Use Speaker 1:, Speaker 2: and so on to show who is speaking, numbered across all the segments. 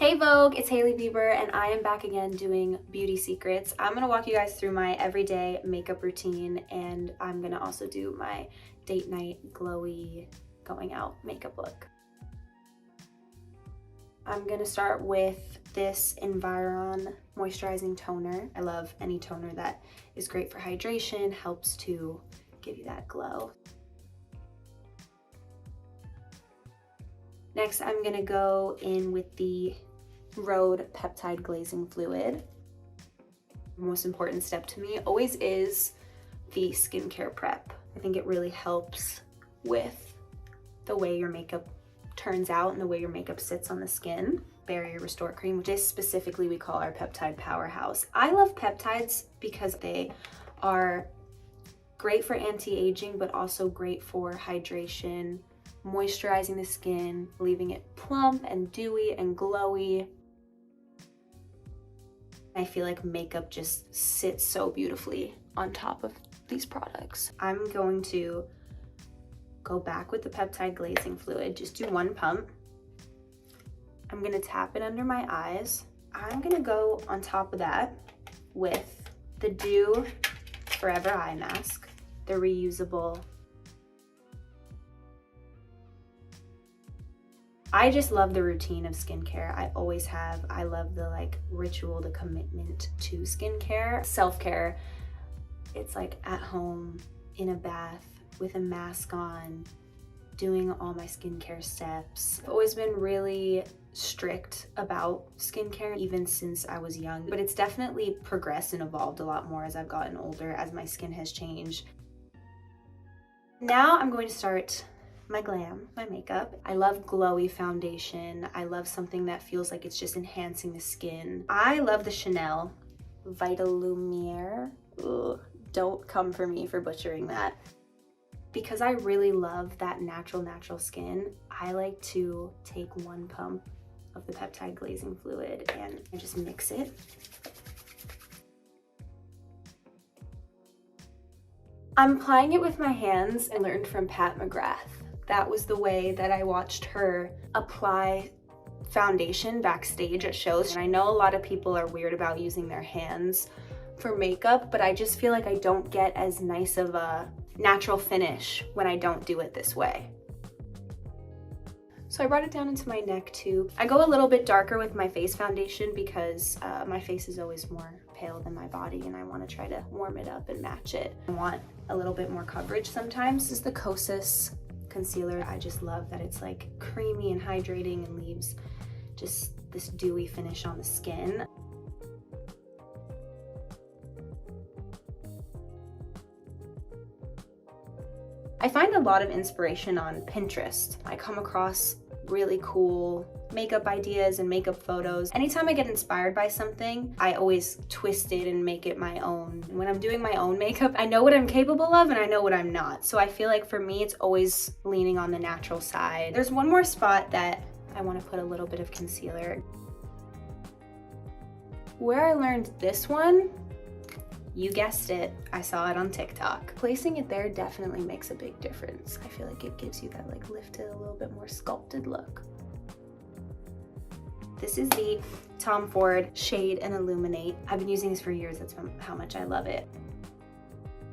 Speaker 1: Hey Vogue, it's Hailey Bieber and I am back again doing beauty secrets. I'm gonna walk you guys through my everyday makeup routine and I'm gonna also do my date night glowy going out makeup look. I'm gonna start with this Environ moisturizing toner. I love any toner that is great for hydration, helps to give you that glow. Next, I'm gonna go in with the Rhode Peptide Glazing Fluid. The most important step to me always is the skincare prep. I think it really helps with the way your makeup turns out and the way your makeup sits on the skin. Barrier Restore Cream, which is specifically we call our peptide powerhouse. I love peptides because they are great for anti-aging, but also great for hydration, moisturizing the skin, leaving it plump and dewy and glowy. I feel like makeup just sits so beautifully on top of these products. I'm going to go back with the peptide glazing fluid, just do one pump. I'm gonna tap it under my eyes. I'm gonna go on top of that with the Dew Forever Eye Mask, the reusable. I just love the routine of skincare. I always have. I love the ritual, the commitment to skincare. Self-care, it's like at home, in a bath, with a mask on, doing all my skincare steps. I've always been really strict about skincare, even since I was young, but it's definitely progressed and evolved a lot more as I've gotten older, as my skin has changed. Now I'm going to start my glam, my makeup. I love glowy foundation. I love something that feels like it's just enhancing the skin. I love the Chanel Vitalumiere. Ugh, don't come for me for butchering that. Because I really love that natural skin, I like to take one pump of the peptide glazing fluid and I just mix it. I'm applying it with my hands. I learned from Pat McGrath. That was the way that I watched her apply foundation backstage at shows. And I know a lot of people are weird about using their hands for makeup, but I just feel like I don't get as nice of a natural finish when I don't do it this way. So I brought it down into my neck too. I go a little bit darker with my face foundation because my face is always more pale than my body and I want to try to warm it up and match it. I want a little bit more coverage sometimes. This is the Kosas concealer. I just love that it's like creamy and hydrating and leaves just this dewy finish on the skin. I find a lot of inspiration on Pinterest. I come across really cool makeup ideas and makeup photos. Anytime I get inspired by something, I always twist it and make it my own. When I'm doing my own makeup, I know what I'm capable of and I know what I'm not. So I feel like for me, it's always leaning on the natural side. There's one more spot that I want to put a little bit of concealer. Where I learned this one, you guessed it, I saw it on TikTok. Placing it there definitely makes a big difference. I feel like it gives you that lifted, a little bit more sculpted look. This is the Tom Ford Shade and Illuminate. I've been using this for years, that's how much I love it.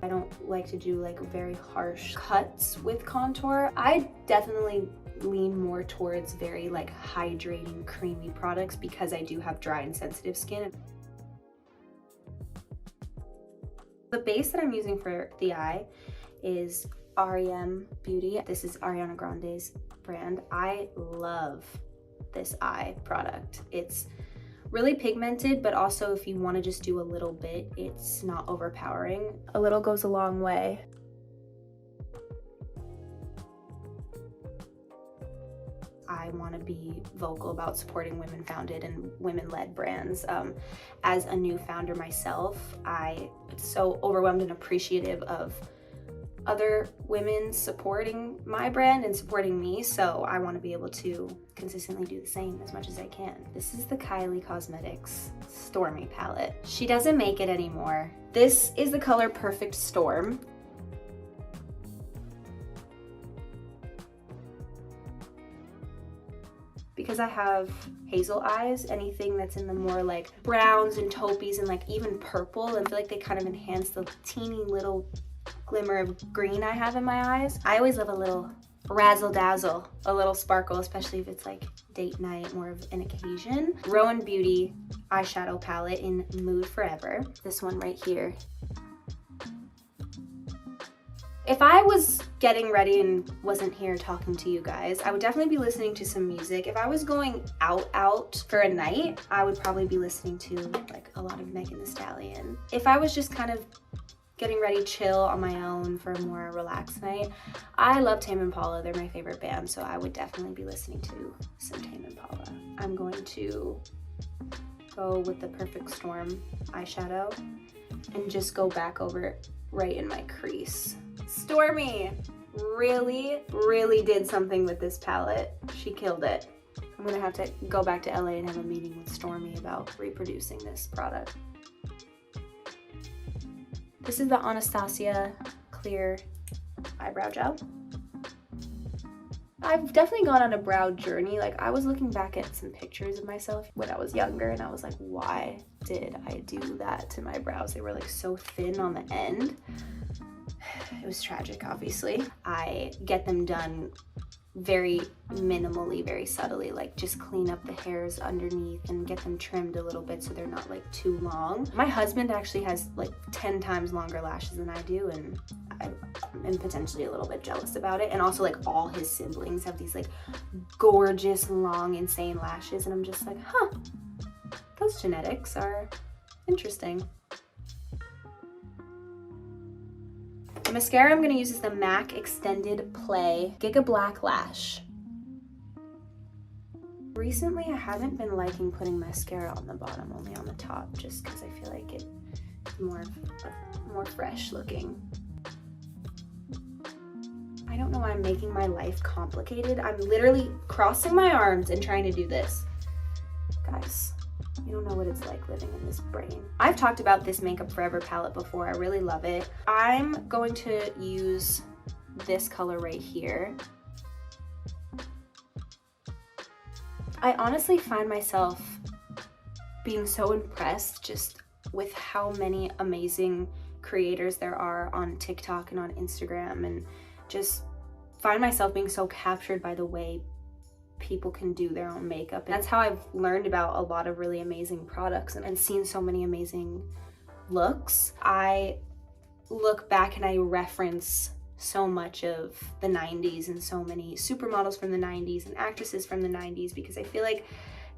Speaker 1: I don't like to do very harsh cuts with contour. I definitely lean more towards very hydrating, creamy products because I do have dry and sensitive skin. The base that I'm using for the eye is REM Beauty. This is Ariana Grande's brand. I love this eye product. It's really pigmented, but also if you want to just do a little bit, it's not overpowering. A little goes a long way. I want to be vocal about supporting women-founded and women-led brands. As a new founder myself, I'm so overwhelmed and appreciative of other women supporting my brand and supporting me, so I want to be able to consistently do the same as much as I can. This is the Kylie Cosmetics Stormy palette. She doesn't make it anymore. This is the color Perfect Storm. Because I have hazel eyes. Anything that's in the more like browns and taupees and like even purple, and I feel like they kind of enhance the teeny little glimmer of green I have in my eyes. I always love a little razzle dazzle, a little sparkle, especially if it's like date night, more of an occasion. Rowan Beauty eyeshadow palette in Mood Forever. This one right here. If I was getting ready and wasn't here talking to you guys, I would definitely be listening to some music. If I was going out for a night, I would probably be listening to like a lot of Megan Thee Stallion. If I was just kind of getting ready chill on my own for a more relaxed night, I love Tame Impala. They're my favorite band, so I would definitely be listening to some Tame Impala. I'm going to go with the Perfect Storm eyeshadow and just go back over it right in my crease. Stormy really did something with this palette. She killed it. I'm gonna have to go back to LA and have a meeting with Stormy about reproducing this product. This is the Anastasia Clear Eyebrow Gel. I've definitely gone on a brow journey. Like, I was looking back at some pictures of myself when I was younger and I was like, why did I do that to my brows? They were like so thin on the end. It was tragic, obviously. I get them done very minimally, very subtly, like just clean up the hairs underneath and get them trimmed a little bit so they're not like too long. My husband actually has like 10 times longer lashes than I do, and I am potentially a little bit jealous about it. And also, like, all his siblings have these like gorgeous, long, insane lashes, and I'm just like, huh, those genetics are interesting. The mascara I'm going to use is the MAC Extended Play Giga Black Lash. Recently, I haven't been liking putting mascara on the bottom, only on the top, just because I feel like it's more fresh looking. I don't know why I'm making my life complicated. I'm literally crossing my arms and trying to do this. Guys, you don't know what it's like living in this brain. I've talked about this Makeup Forever palette before. I really love it. I'm going to use this color right here. I honestly find myself being so impressed just with how many amazing creators there are on TikTok and on Instagram, and just find myself being so captured by the way people can do their own makeup. And that's how I've learned about a lot of really amazing products and seen so many amazing looks. I look back and I reference so much of the 90s and so many supermodels from the 90s and actresses from the 90s, because I feel like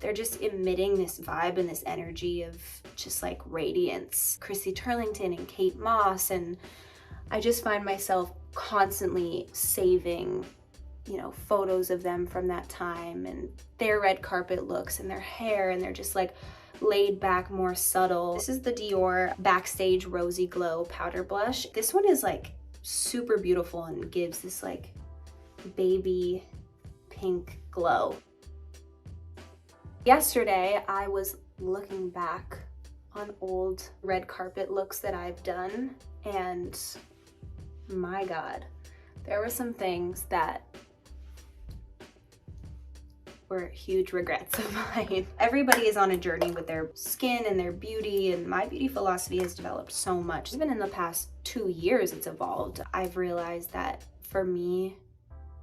Speaker 1: they're just emitting this vibe and this energy of just like radiance. Chrissy Turlington and Kate Moss, and I just find myself constantly saving, you know, photos of them from that time and their red carpet looks and their hair, and they're just like laid back, more subtle. This is the Dior Backstage Rosy Glow Powder Blush. This one is like super beautiful and gives this like baby pink glow. Yesterday, I was looking back on old red carpet looks that I've done, and my God, there were some things that were huge regrets of mine. Everybody is on a journey with their skin and their beauty, and my beauty philosophy has developed so much. Even in the past 2 years, it's evolved. I've realized that for me,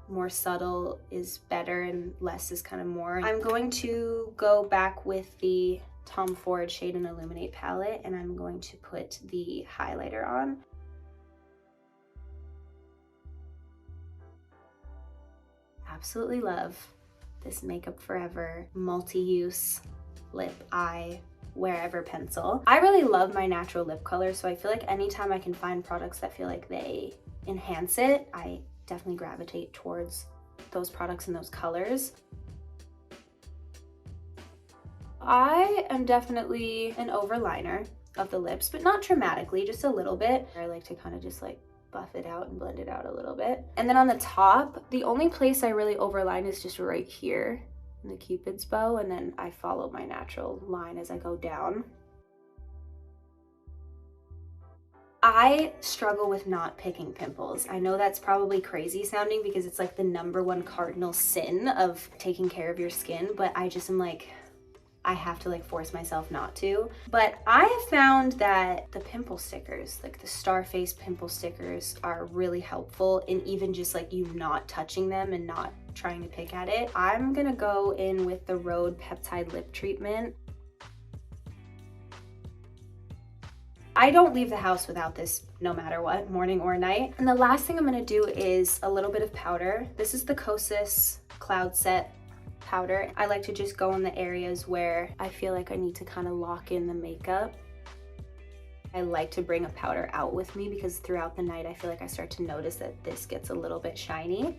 Speaker 1: more subtle is better and less is kind of more. I'm going to go back with the Tom Ford Shade and Illuminate palette, and I'm going to put the highlighter on. Absolutely love this Makeup Forever multi-use lip eye wherever pencil. I really love my natural lip color, so I feel like anytime I can find products that feel like they enhance it, I definitely gravitate towards those products and those colors. I am definitely an overliner of the lips, but not dramatically, just a little bit. I like to kind of just like buff it out and blend it out a little bit. And then on the top, the only place I really overline is just right here in the Cupid's bow, and then I follow my natural line as I go down. I struggle with not picking pimples. I know that's probably crazy sounding because it's like the #1 cardinal sin of taking care of your skin, but I just am like, I have to like force myself not to. But I have found that the pimple stickers, like the star face pimple stickers, are really helpful in even just like you not touching them and not trying to pick at it. I'm gonna go in with the Rhode Peptide Lip Treatment. I don't leave the house without this no matter what, morning or night. And the last thing I'm gonna do is a little bit of powder. This is the Kosas Cloud Set powder. I like to just go in the areas where I feel like I need to kind of lock in the makeup. I like to bring a powder out with me because throughout the night I feel like I start to notice that this gets a little bit shiny.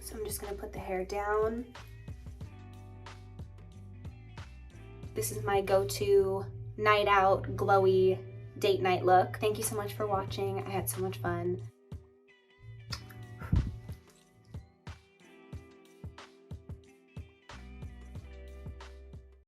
Speaker 1: So I'm just gonna put the hair down. This is my go-to night out, glowy date night look. Thank you so much for watching. I had so much fun.